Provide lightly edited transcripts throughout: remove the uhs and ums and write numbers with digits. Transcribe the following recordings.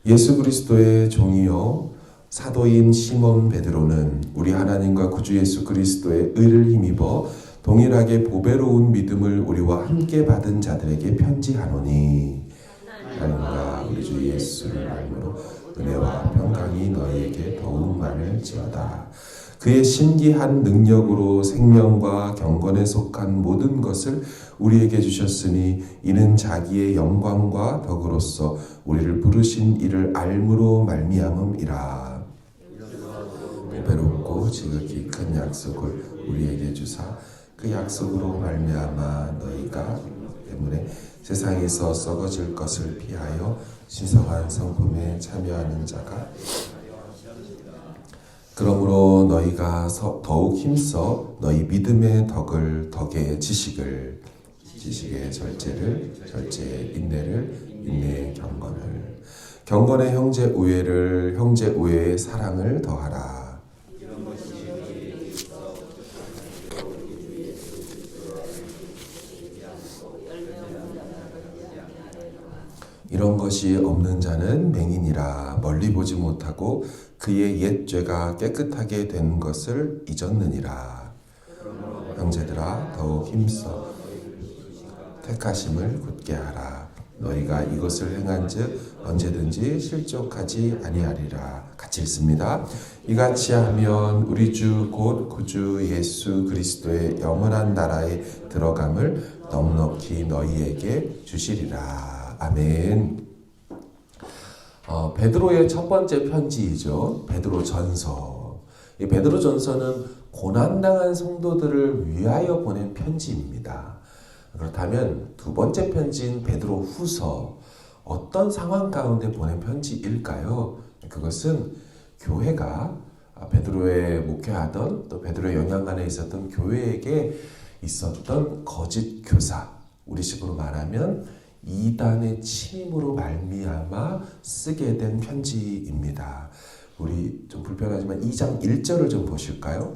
예수 그리스도의 종이요 사도인 시몬 베드로는 우리 하나님과 구주 예수 그리스도의 의를 힘입어 동일하게 보배로운 믿음을 우리와 함께 받은 자들에게 편지하노니 하나님과 우리 주 예수를 알므로 은혜와 평강이 너희에게 더욱 많을지어다. 그의 신기한 능력으로 생명과 경건에 속한 모든 것을 우리에게 주셨으니 이는 자기의 영광과 덕으로서 우리를 부르신 이를 알므로 말미암음이라. 보배롭고 지극히 큰 약속을 우리에게 주사 그 약속으로 말미암아 너희가 때문에 세상에서 썩어질 것을 피하여 신성한 성품에 참여하는 자가 그러므로 너희가 더욱 힘써 너희 믿음의 덕의 지식의 절제의 인내의 경건의 형제 우애의 사랑을 더하라. 이런 것이 없는 자는 맹인이라 멀리 보지 못하고 그의 옛 죄가 깨끗하게 된 것을 잊었느니라. 형제들아 더욱 힘써 택하심을 굳게 하라. 너희가 이것을 행한즉 언제든지 실족하지 아니하리라. 같이 읽습니다. 이같이 하면 우리 주 곧 구주 예수 그리스도의 영원한 나라에 들어감을 넉넉히 너희에게 주시리라. 아멘. 베드로의 첫 번째 편지이죠. 베드로전서. 이 베드로전서는 고난당한 성도들을 위하여 보낸 편지입니다. 그렇다면 두 번째 편지인 베드로후서, 어떤 상황 가운데 보낸 편지일까요? 그것은 교회가 베드로의 목회하던 또 베드로의 영향 안에 있었던 교회에게 있었던 거짓 교사, 우리식으로 말하면 이단의 침입으로 말미암아 쓰게 된 편지입니다. 우리 좀 불편하지만 2장 1절을 좀 보실까요?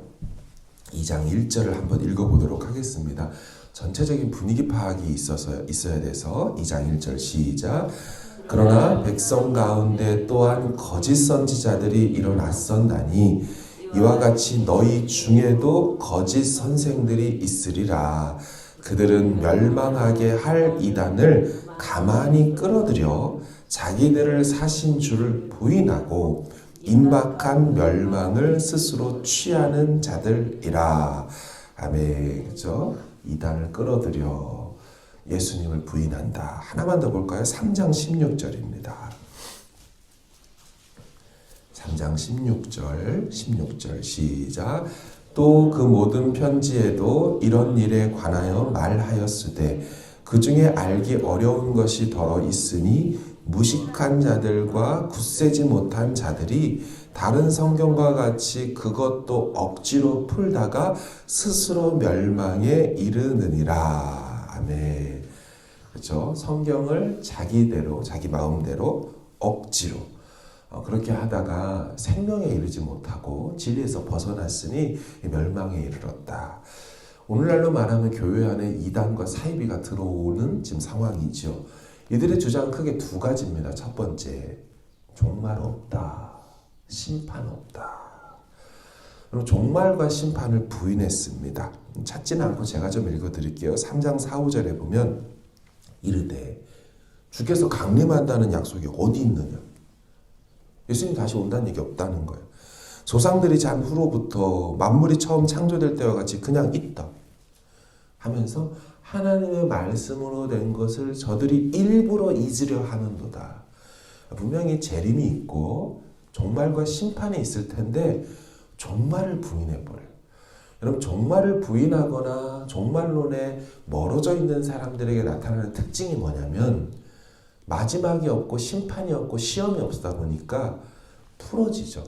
2장 1절을 한번 읽어보도록 하겠습니다. 전체적인 분위기 파악이 있어야 돼서 2장 1절 시작. 그러나 백성 가운데 또한 거짓 선지자들이 일어났었나니 이와 같이 너희 중에도 거짓 선생들이 있으리라. 그들은 멸망하게 할 이단을 가만히 끌어들여 자기들을 사신 줄을 부인하고 임박한 멸망을 스스로 취하는 자들이라. 아멘. 그렇죠? 이단을 끌어들여 예수님을 부인한다. 하나만 더 볼까요? 3장 16절입니다. 3장 16절 시작. 또 그 모든 편지에도 이런 일에 관하여 말하였으되 그 중에 알기 어려운 것이 더러 있으니 무식한 자들과 굳세지 못한 자들이 다른 성경과 같이 그것도 억지로 풀다가 스스로 멸망에 이르느니라. 아멘. 그렇죠? 성경을 자기대로, 자기 마음대로 억지로 그렇게 하다가 생명에 이르지 못하고 진리에서 벗어났으니 멸망에 이르렀다. 오늘날로 말하면 교회 안에 이단과 사이비가 들어오는 지금 상황이죠. 이들의 주장은 크게 두 가지입니다. 첫 번째, 종말 없다. 심판 없다. 그럼 종말과 심판을 부인했습니다. 찾지는 않고 제가 좀 읽어드릴게요. 3장 4, 5절에 보면 이르되 주께서 강림한다는 약속이 어디 있느냐. 예수님 다시 온다는 얘기 없다는 거예요. 조상들이 잔 후로부터 만물이 처음 창조될 때와 같이 그냥 있다 하면서 하나님의 말씀으로 된 것을 저들이 일부러 잊으려 하는도다. 분명히 재림이 있고 종말과 심판이 있을 텐데 종말을 부인해버려요. 여러분, 종말을 부인하거나 종말론에 멀어져 있는 사람들에게 나타나는 특징이 뭐냐면 마지막이 없고 심판이 없고 시험이 없다 보니까 풀어지죠.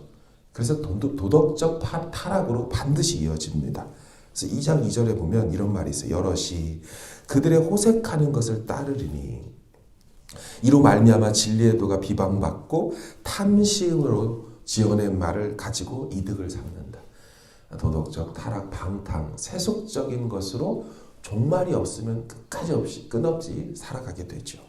그래서 도덕적 타락으로 반드시 이어집니다. 그래서 2장 2절에 보면 이런 말이 있어요. 여럿이 그들의 호색하는 것을 따르리니 이로 말미암아 진리의 도가 비방받고 탐심으로 지어낸 말을 가지고 이득을 삼는다. 도덕적 타락, 방탕, 세속적인 것으로 종말이 없으면 끝까지 없이 끝없이 살아가게 되죠.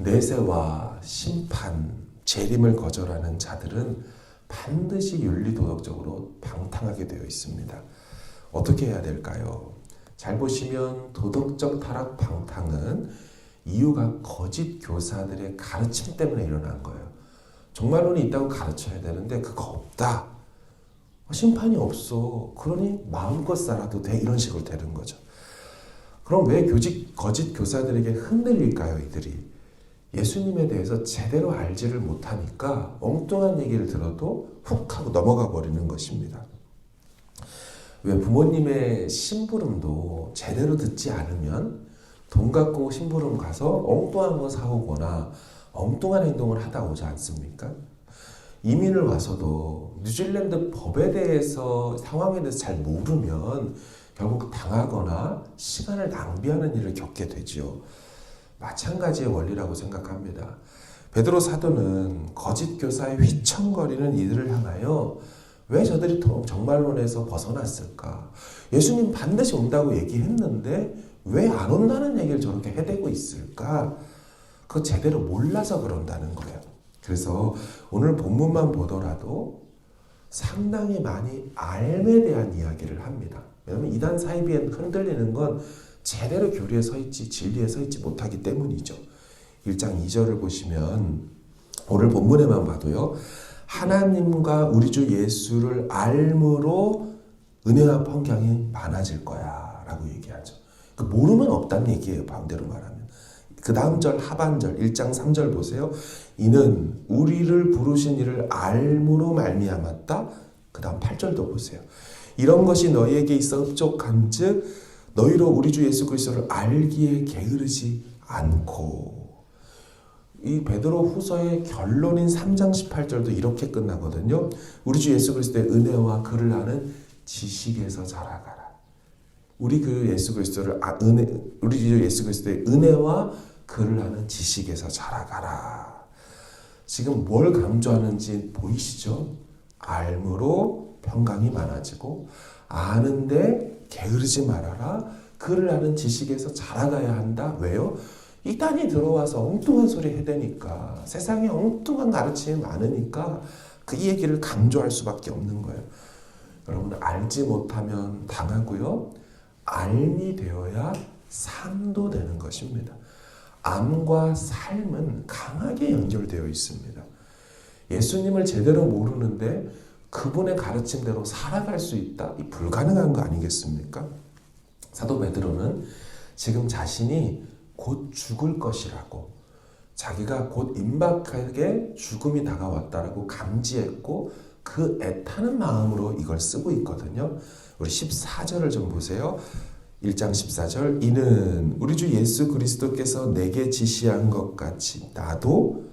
내세와 심판, 재림을 거절하는 자들은 반드시 윤리도덕적으로 방탕하게 되어 있습니다. 어떻게 해야 될까요? 잘 보시면 도덕적 타락 방탕은 이유가 거짓 교사들의 가르침 때문에 일어난 거예요. 종말론이 있다고 가르쳐야 되는데 그거 없다. 심판이 없어. 그러니 마음껏 살아도 돼. 이런 식으로 되는 거죠. 그럼 왜 거짓 교사들에게 흔들릴까요? 이들이 예수님에 대해서 제대로 알지를 못하니까 엉뚱한 얘기를 들어도 훅 하고 넘어가 버리는 것입니다. 왜 부모님의 심부름도 제대로 듣지 않으면 돈 갖고 심부름 가서 엉뚱한 거 사오거나 엉뚱한 행동을 하다 오지 않습니까? 이민을 와서도 뉴질랜드 법에 대해서 상황에 대해서 잘 모르면 결국 당하거나 시간을 낭비하는 일을 겪게 되지요. 마찬가지의 원리라고 생각합니다. 베드로 사도는 거짓 교사의 휘청거리는 이들을 향하여 왜 저들이 정말론에서 벗어났을까? 예수님 반드시 온다고 얘기했는데 왜 안 온다는 얘기를 저렇게 해대고 있을까? 그거 제대로 몰라서 그런다는 거예요. 그래서 오늘 본문만 보더라도 상당히 많이 알에 대한 이야기를 합니다. 왜냐하면 이단 사이비에 흔들리는 건 제대로 교리에 서 있지 진리에 서 있지 못하기 때문이죠. 1장 2절을 보시면 오늘 본문에만 봐도요. 하나님과 우리 주 예수를 알므로 은혜와 평강이 많아질 거야 라고 얘기하죠. 그 모르면 없다는 얘기예요. 반대로 말하면. 그 다음 절 하반절 1장 3절 보세요. 이는 우리를 부르신 이를 알므로 말미암았다. 그 다음 8절도 보세요. 이런 것이 너희에게 있어 흡족한즉 너희로 우리 주 예수 그리스도를 알기에 게으르지 않고. 이 베드로 후서의 결론인 3장 18절도 이렇게 끝나거든요. 우리 주 예수 그리스도의 은혜와 그를 아는 지식에서 자라가라. 우리 주 예수 그리스도의 은혜와 그를 아는 지식에서 자라가라. 지금 뭘 강조하는지 보이시죠? 알므로 평강이 많아지고 아는데 게으르지 말아라. 그를 아는 지식에서 자라가야 한다. 왜요? 이단이 들어와서 엉뚱한 소리 해대니까 세상에 엉뚱한 가르침이 많으니까 그 얘기를 강조할 수밖에 없는 거예요. 여러분 알지 못하면 당하고요. 알미 되어야 삶도 되는 것입니다. 암과 삶은 강하게 연결되어 있습니다. 예수님을 제대로 모르는데 그분의 가르침대로 살아갈 수 있다? 이 불가능한 거 아니겠습니까? 사도 베드로는 지금 자신이 곧 죽을 것이라고 자기가 곧 임박하게 죽음이 다가왔다라고 감지했고 그 애타는 마음으로 이걸 쓰고 있거든요. 우리 14절을 좀 보세요. 1장 14절 이는 우리 주 예수 그리스도께서 내게 지시한 것 같이 나도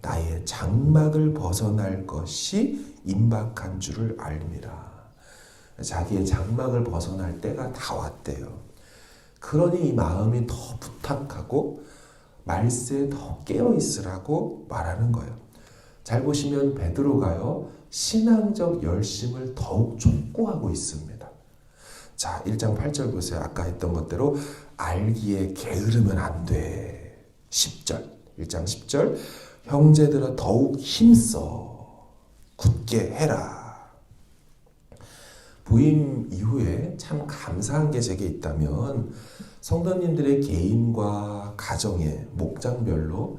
나의 장막을 벗어날 것이 임박한 줄을 알미라. 자기의 장막을 벗어날 때가 다 왔대요. 그러니 이 마음이 더 부탁하고 말세에 더 깨어있으라고 말하는 거예요. 잘 보시면 베드로가요. 신앙적 열심을 더욱 촉구하고 있습니다. 자, 1장 8절 보세요. 아까 했던 것대로 알기에 게으르면 안 돼. 10절, 1장 10절 형제들아 더욱 힘써 굳게 해라. 부임 이후에 참 감사한 게 제게 있다면 성도님들의 개인과 가정의 목장별로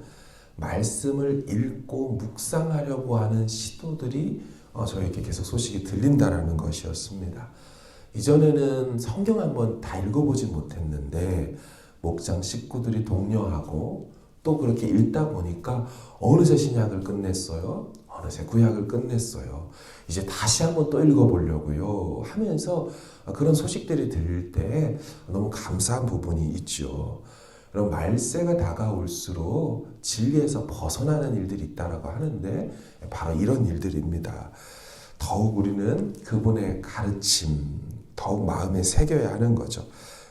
말씀을 읽고 묵상하려고 하는 시도들이 저에게 계속 소식이 들린다라는 것이었습니다. 이전에는 성경 한번 다 읽어보지 못했는데 목장 식구들이 독려하고 또 그렇게 읽다 보니까 어느새 신약을 끝냈어요. 어느새 구약을 끝냈어요. 이제 다시 한번 또 읽어보려고요 하면서 그런 소식들이 들릴 때 너무 감사한 부분이 있죠. 그럼 말세가 다가올수록 진리에서 벗어나는 일들이 있다라고 하는데 바로 이런 일들입니다. 더욱 우리는 그분의 가르침 더욱 마음에 새겨야 하는 거죠.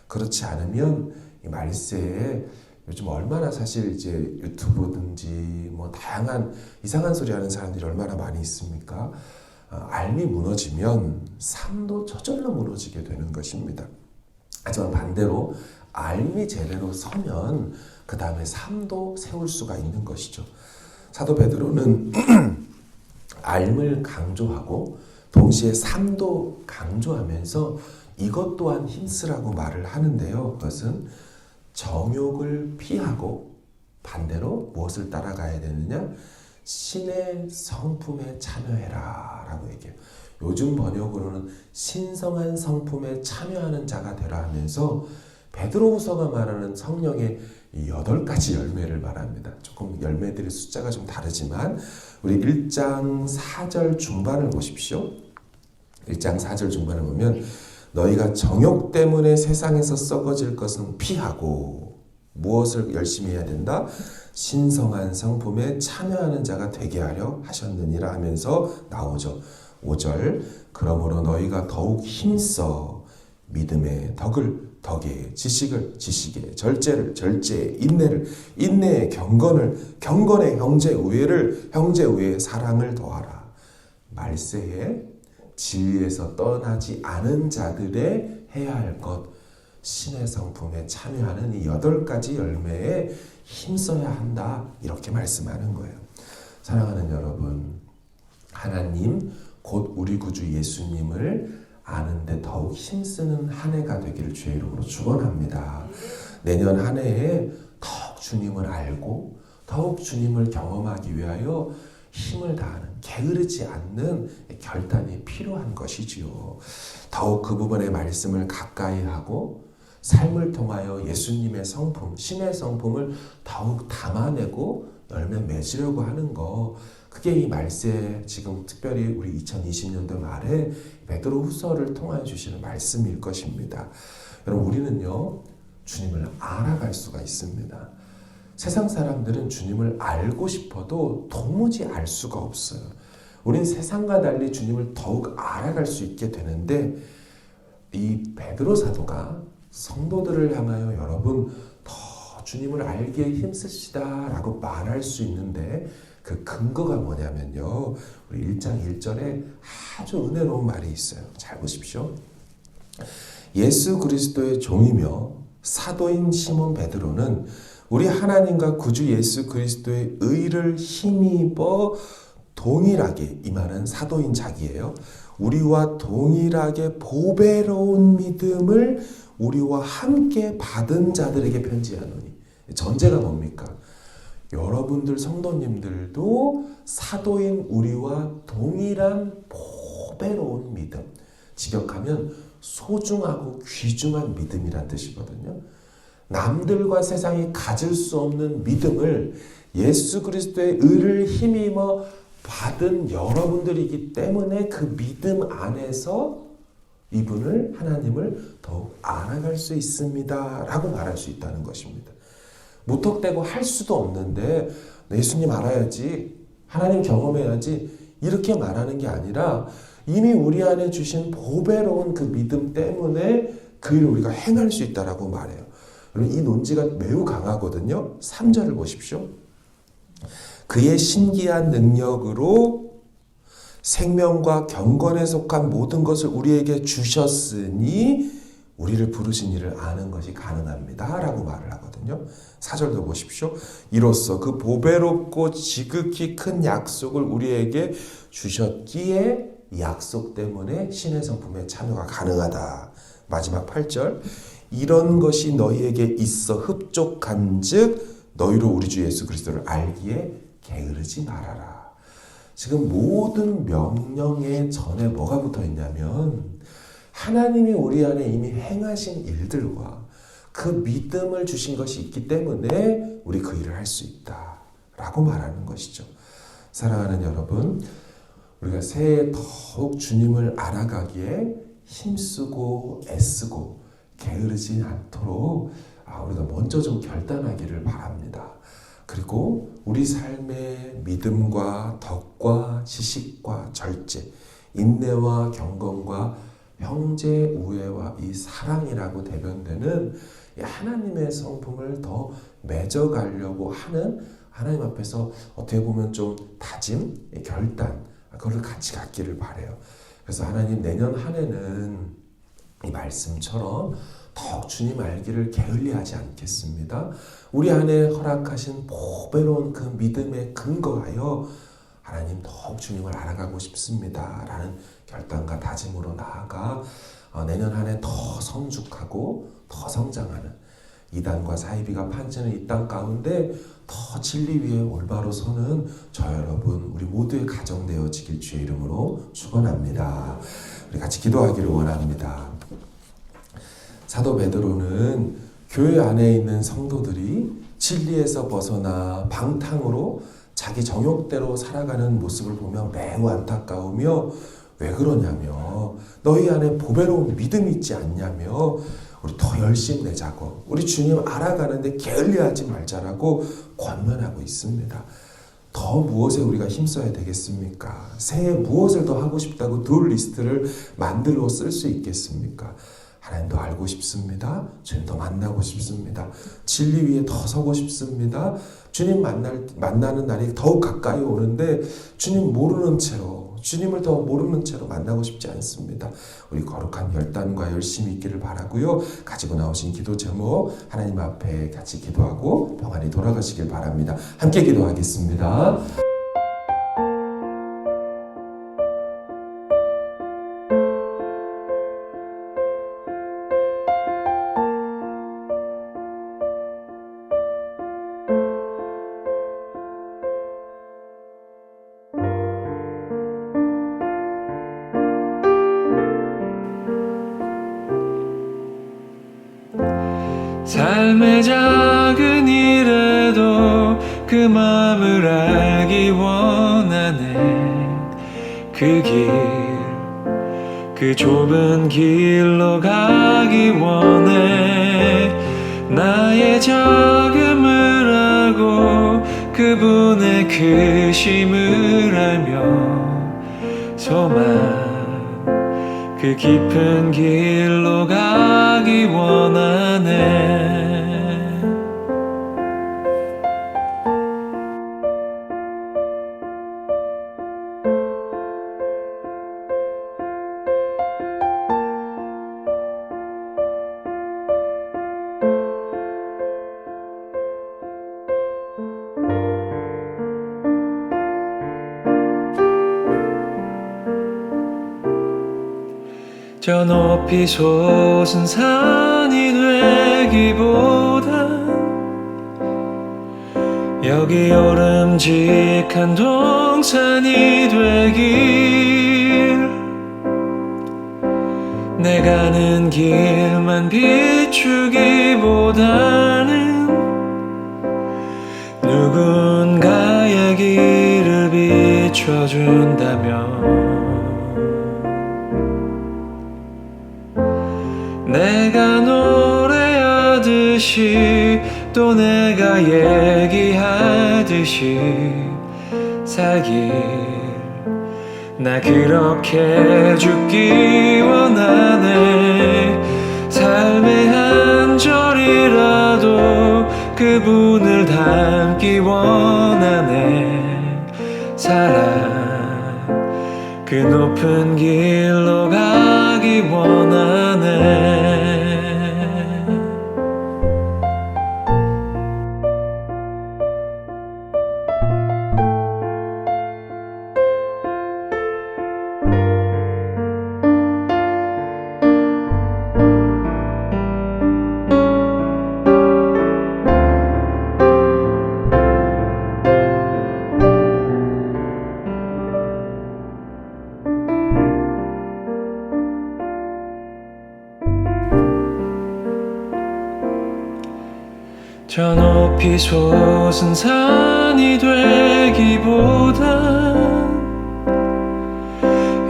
그렇지 않으면 이 말세에 요즘 얼마나 사실 이제 유튜브든지 뭐 다양한 이상한 소리 하는 사람들이 얼마나 많이 있습니까? 알미 무너지면 삶도 저절로 무너지게 되는 것입니다. 하지만 반대로 알미 제대로 서면 그 다음에 삶도 세울 수가 있는 것이죠. 사도 베드로는 알을 강조하고 동시에 삶도 강조하면서 이것 또한 힘쓰라고 말을 하는데요. 그것은 정욕을 피하고 반대로 무엇을 따라가야 되느냐? 신의 성품에 참여해라 라고 얘기해요. 요즘 번역으로는 신성한 성품에 참여하는 자가 되라 하면서 베드로후서가 말하는 성령의 8가지 열매를 말합니다. 조금 열매들의 숫자가 좀 다르지만 우리 1장 4절 중반을 보십시오. 1장 4절 중반을 보면 너희가 정욕 때문에 세상에서 썩어질 것은 피하고 무엇을 열심히 해야 된다? 신성한 성품에 참여하는 자가 되게 하려 하셨느니라 하면서 나오죠. 5절 그러므로 너희가 더욱 힘써 믿음의 덕을 덕에 지식을 지식에 절제를 절제에 인내를 인내에 경건을 경건에 형제 우애를 형제 우애에 사랑을 더하라. 말세에 진리에서 떠나지 않은 자들의 해야 할 것 신의 성품에 참여하는 이 8가지 열매에 힘써야 한다 이렇게 말씀하는 거예요. 사랑하는 여러분, 하나님 곧 우리 구주 예수님을 아는데 더욱 힘쓰는 한 해가 되기를 주의 이름으로 축원합니다. 내년 한 해에 더욱 주님을 알고 더욱 주님을 경험하기 위하여 힘을 다하는 게으르지 않는 결단이 필요한 것이지요. 더욱 그 부분의 말씀을 가까이 하고 삶을 통하여 예수님의 성품, 신의 성품을 더욱 담아내고 열매 맺으려고 하는 거, 그게 이 말세 지금 특별히 우리 2020년도 말에 베드로후서를 통하여 주시는 말씀일 것입니다. 여러분, 우리는요 주님을 알아갈 수가 있습니다. 세상 사람들은 주님을 알고 싶어도 도무지 알 수가 없어요. 우린 세상과 달리 주님을 더욱 알아갈 수 있게 되는데 이 베드로 사도가 성도들을 향하여 여러분 더 주님을 알기에 힘쓰시다 라고 말할 수 있는데 그 근거가 뭐냐면요. 우리 1장 1절에 아주 은혜로운 말이 있어요. 잘 보십시오. 예수 그리스도의 종이며 사도인 시몬 베드로는 우리 하나님과 구주 예수 그리스도의 의를 힘입어 동일하게, 이 말은 사도인 자기예요. 우리와 동일하게 보배로운 믿음을 우리와 함께 받은 자들에게 편지하노니. 전제가 뭡니까? 여러분들 성도님들도 사도인 우리와 동일한 보배로운 믿음, 직역하면 소중하고 귀중한 믿음이란 뜻이거든요. 남들과 세상이 가질 수 없는 믿음을 예수 그리스도의 의를 힘입어 받은 여러분들이기 때문에 그 믿음 안에서 이분을, 하나님을 더욱 알아갈 수 있습니다 라고 말할 수 있다는 것입니다. 무턱대고 할 수도 없는데 예수님 알아야지, 하나님 경험해야지 이렇게 말하는 게 아니라 이미 우리 안에 주신 보배로운 그 믿음 때문에 그 일을 우리가 행할 수 있다라고 말해요. 여러분, 이 논지가 매우 강하거든요. 3절을 보십시오. 그의 신기한 능력으로 생명과 경건에 속한 모든 것을 우리에게 주셨으니 우리를 부르신 이를 아는 것이 가능합니다 라고 말을 하거든요. 4절도 보십시오. 이로써 그 보배롭고 지극히 큰 약속을 우리에게 주셨기에 약속 때문에 신의 성품에 참여가 가능하다. 마지막 8절. 이런 것이 너희에게 있어 흡족한 즉 너희로 우리 주 예수 그리스도를 알기에 게으르지 말아라. 지금 모든 명령의 전에 뭐가 붙어 있냐면 하나님이 우리 안에 이미 행하신 일들과 그 믿음을 주신 것이 있기 때문에 우리 그 일을 할 수 있다 라고 말하는 것이죠. 사랑하는 여러분, 우리가 새해 더욱 주님을 알아가기에 힘쓰고 애쓰고 게으르지 않도록 우리가 먼저 좀 결단하기를 바랍니다. 그리고 우리 삶의 믿음과 덕과 지식과 절제, 인내와 경건과 형제 우애와 이 사랑이라고 대변되는 이 하나님의 성품을 더 맺어가려고 하는 하나님 앞에서 어떻게 보면 좀 다짐, 결단, 그걸 같이 갖기를 바라요. 그래서 하나님 내년 한 해는 이 말씀처럼 더욱 주님 알기를 게을리하지 않겠습니다. 우리 안에 허락하신 보배로운 그 믿음에 근거하여 하나님 더욱 주님을 알아가고 싶습니다 라는 결단과 다짐으로 나아가 내년 한 해 더 성숙하고 더 성장하는 이단과 사이비가 판치는 이 땅 가운데 더 진리 위에 올바로 서는 저 여러분 우리 모두의 가정 되어지길 주의 이름으로 축원합니다. 우리 같이 기도하기를 원합니다. 사도 베드로는 교회 안에 있는 성도들이 진리에서 벗어나 방탕으로 자기 정욕대로 살아가는 모습을 보며 매우 안타까우며 왜 그러냐며 너희 안에 보배로운 믿음이 있지 않냐며 우리 더 열심히 내자고 우리 주님 알아가는데 게을리하지 말자라고 권면하고 있습니다. 더 무엇에 우리가 힘써야 되겠습니까? 새해 무엇을 더 하고 싶다고 둘 리스트를 만들어 쓸 수 있겠습니까? 하나님도 알고 싶습니다. 주님도 만나고 싶습니다. 진리 위에 더 서고 싶습니다. 주님 만나는 날이 더욱 가까이 오는데 주님 모르는 채로 주님을 더 모르는 채로 만나고 싶지 않습니다. 우리 거룩한 결단과 열심이 있기를 바라고요. 가지고 나오신 기도 제목 하나님 앞에 같이 기도하고 평안히 돌아가시길 바랍니다. 함께 기도하겠습니다. 삶의 작은 일에도 그 마음을 알기 원하네. 그 길, 그 좁은 길로 가기 원해. 나의 적음을 알고 그분의 크심을 알며 소망 그 깊은 길로 가기 원하네. 저 높이 솟은 산이 되기보다 여기 오름직한 동산이 되길. 내 가는 길만 비추기보다는 누군가의 길을 비춰준다면 내가 노래하듯이 또 내가 얘기하듯이 살길. 나 그렇게 죽기 원하네. 삶의 한 절이라도 그분을 닮기 원하네. 사랑 그 높은 길로 가기 원하네. 저 높이 솟은 산이 되기보다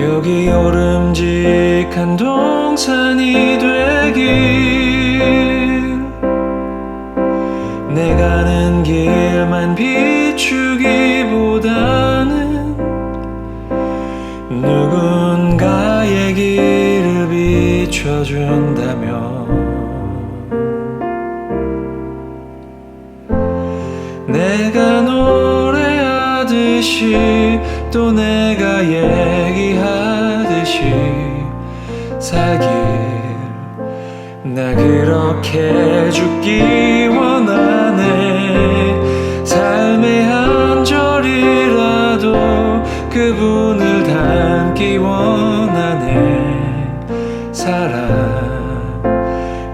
여기 오름직한 동산이 되길. 내 가는 길만 비추기보다는 누군가의 길을 비춰준다면 내가 노래하듯이 또 내가 얘기하듯이 살길. 나 그렇게 죽기 원하네. 삶의 한 절이라도 그분을 닮기 원하네. 사랑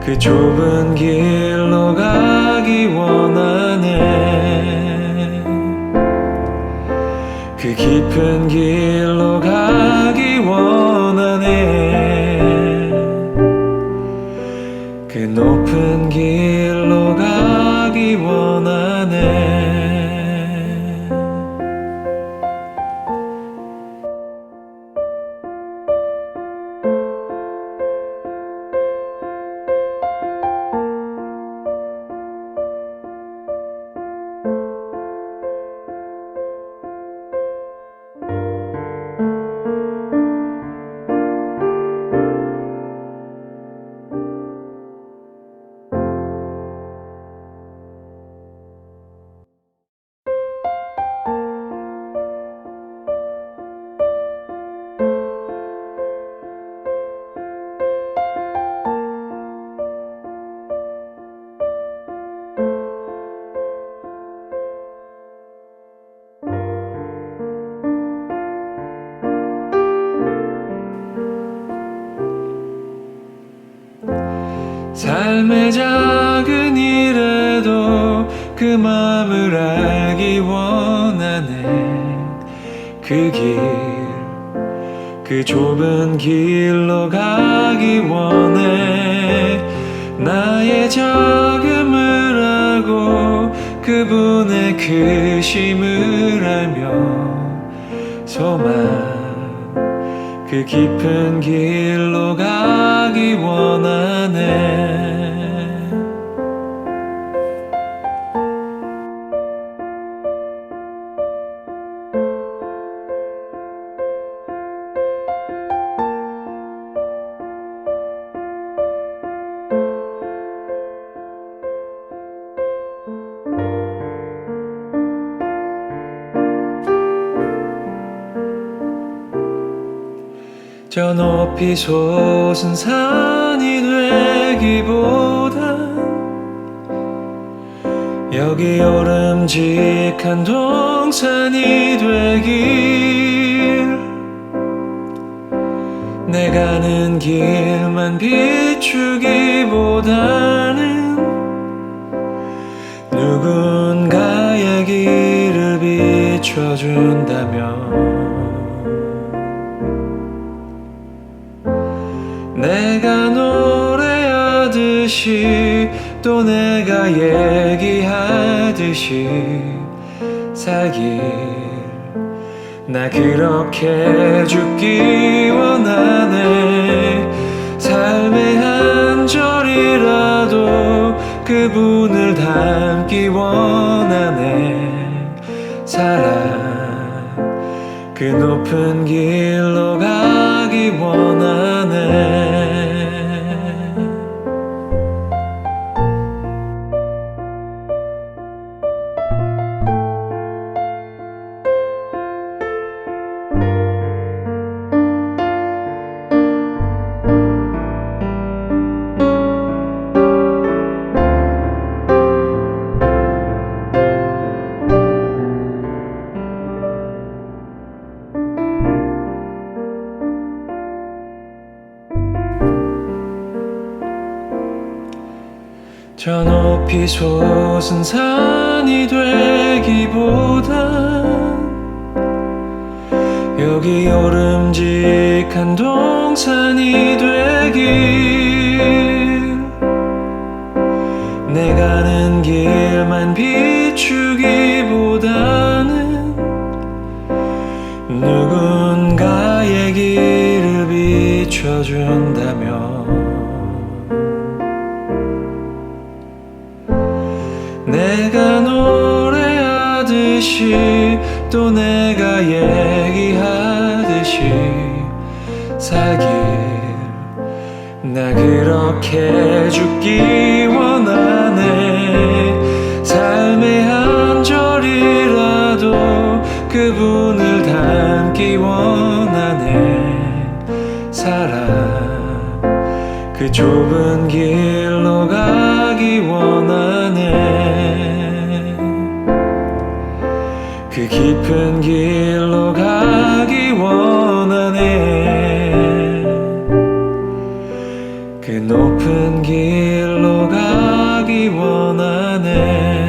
그 좁은 길로 가기 원하네. 그 깊은 길로 가기 원하네. 그 높은 길로 가기 원하네. 삶의 작은 일에도 그 마음을 알기 원하네. 그 길, 그 좁은 길로 가기 원해. 나의 작음을 알고 그분의 크심을 알며 소망 그 깊은 길로 가기 원하네. 저 높이 솟은 산이 되기보단 여기 오름직한 동산이 되길. 내 가는 길만 비추기보다는 누군가의 길을 비춰준다면 내가 노래하듯이 또 내가 얘기하듯이 살길. 나 그렇게 죽기 원하네. 삶의 한 절이라도 그분을 닮기 원하네. 사랑 그 높은 길로 가기 원하네. 저 높이 솟은 산이 되기보단 여기 오름직한 동산이 되길. 내 가는 길만 비추기보다는 누군가의 길을 비춰준다면 내가 노래하듯이 또 내가 얘기하듯이 살길. 나 그렇게 죽기 원하네. 삶의 한 절이라도 그분을 닮기 원하네. 사랑 그 좁은 길로 가기 원하네. 그 깊은 길로 가기 원하네. 그 높은 길로 가기 원하네.